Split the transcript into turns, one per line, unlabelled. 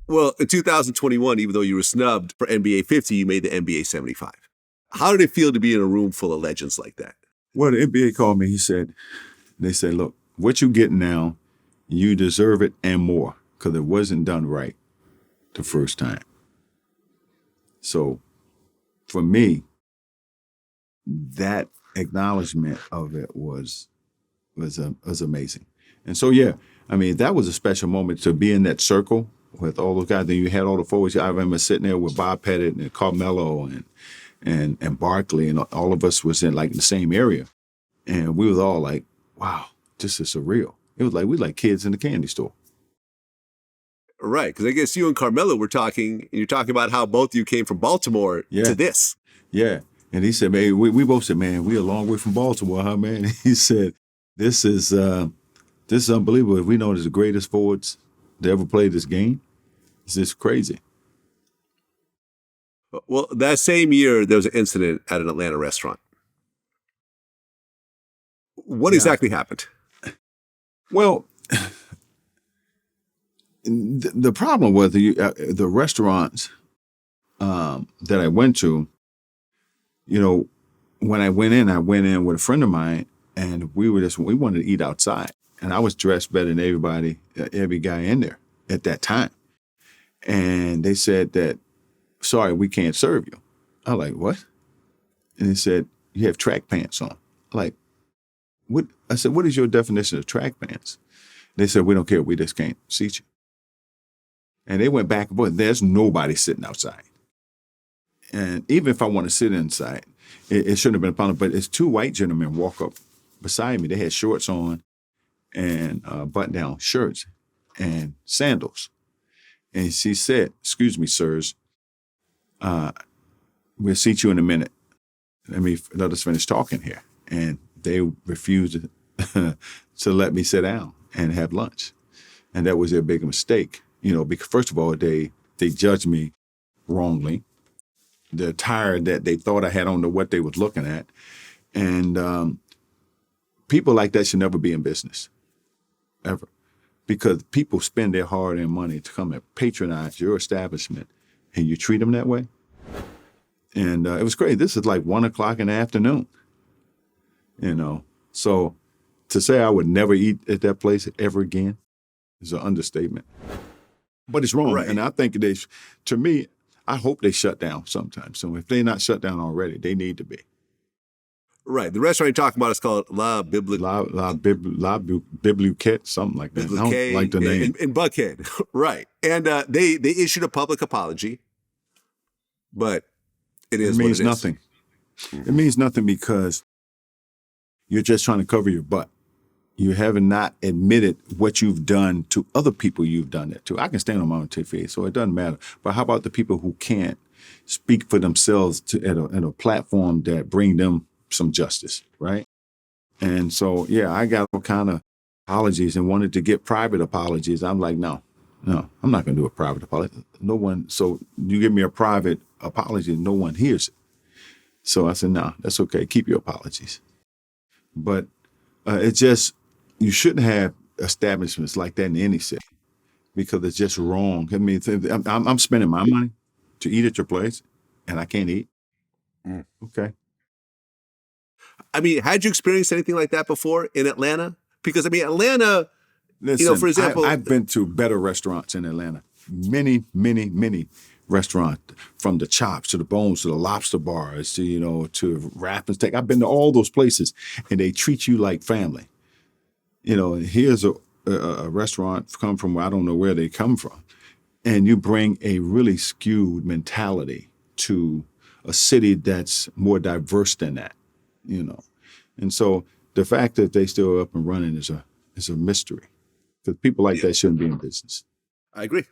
Well, in 2021, even though you were snubbed for NBA 50, you made the NBA 75. How did it feel to be in a room full of legends like that?
Well, the NBA called me. They said, look, what you get now, you deserve it and more, because it wasn't done right the first time. So for me, that acknowledgement of it was amazing. And so, yeah, I mean, that was a special moment to be in that circle with all those guys. Then you had all the forwards. I remember sitting there with Bob Pettit and Carmelo and Barkley, and all of us was in like the same area. And we was all like, wow, this is surreal. It was like, we like kids in the candy store.
Right, because I guess you and Carmelo were talking, and you're talking about how both of you came from Baltimore to this.
Yeah. And he said, man, we both said, man, we a long way from Baltimore, huh, man? And he said, this is unbelievable. If we know it's the greatest forwards to ever play this game, it's just crazy.
Well, that same year, there was an incident at an Atlanta restaurant. What exactly happened?
Well, the problem was the restaurants that I went to, you know, when I went in with a friend of mine, and we wanted to eat outside. And I was dressed better than every guy in there at that time. And they said that, sorry, we can't serve you. I was like, what? And they said, you have track pants on. Like, what? I said, what is your definition of track pants? They said, we don't care. We just can't seat you. And they went back and forth. There's nobody sitting outside. And even if I want to sit inside, it shouldn't have been a problem. But it's two white gentlemen walk up beside me. They had shorts on and button-down shirts and sandals. And she said, excuse me, sirs, we'll seat you in a minute. Let us finish talking here. And they refused to let me sit down and have lunch. And that was their big mistake. You know, because first of all, they judged me wrongly. The attire that they thought I had on to what they was looking at. And people like that should never be in business, ever. Because people spend their hard-earned money to come and patronize your establishment, and you treat them that way. And it was crazy. This is like 1 o'clock in the afternoon, you know. So to say I would never eat at that place ever again is an understatement. But it's wrong. Right. And I think to me, I hope they shut down sometime soon. If they're not shut down already, they need to be.
Right. The restaurant you're talking about is called La Bibliothèque,
something like that.
Bibliothèque,
I don't like the name.
In Buckhead. Right. And they issued a public apology, but it means
nothing. It means nothing because you're just trying to cover your butt. You haven't not admitted what you've done to other people you've done that to. I can stand on my own face, so it doesn't matter. But how about the people who can't speak for themselves at a platform that bring them some justice, right? And so, yeah, I got all kind of apologies and wanted to get private apologies. I'm like, no, I'm not going to do a private apology. No one, so you give me a private apology, no one hears it. So I said, no, that's okay. Keep your apologies. But it's just, you shouldn't have establishments like that in any city because it's just wrong. I mean, I'm spending my money to eat at your place and I can't eat. Okay.
I mean, had you experienced anything like that before in Atlanta? Because, I mean, Atlanta,
listen,
you know, for example.
I've been to better restaurants in Atlanta. Many, many, many restaurants, from the Chops to the Bones to the Lobster Bars to, you know, to Rap and Steak. I've been to all those places and they treat you like family. You know, here's a restaurant come from where I don't know where they come from. And you bring a really skewed mentality to a city that's more diverse than that, you know. And so the fact that they still up and running is a mystery. Because people like that shouldn't be in business.
I agree.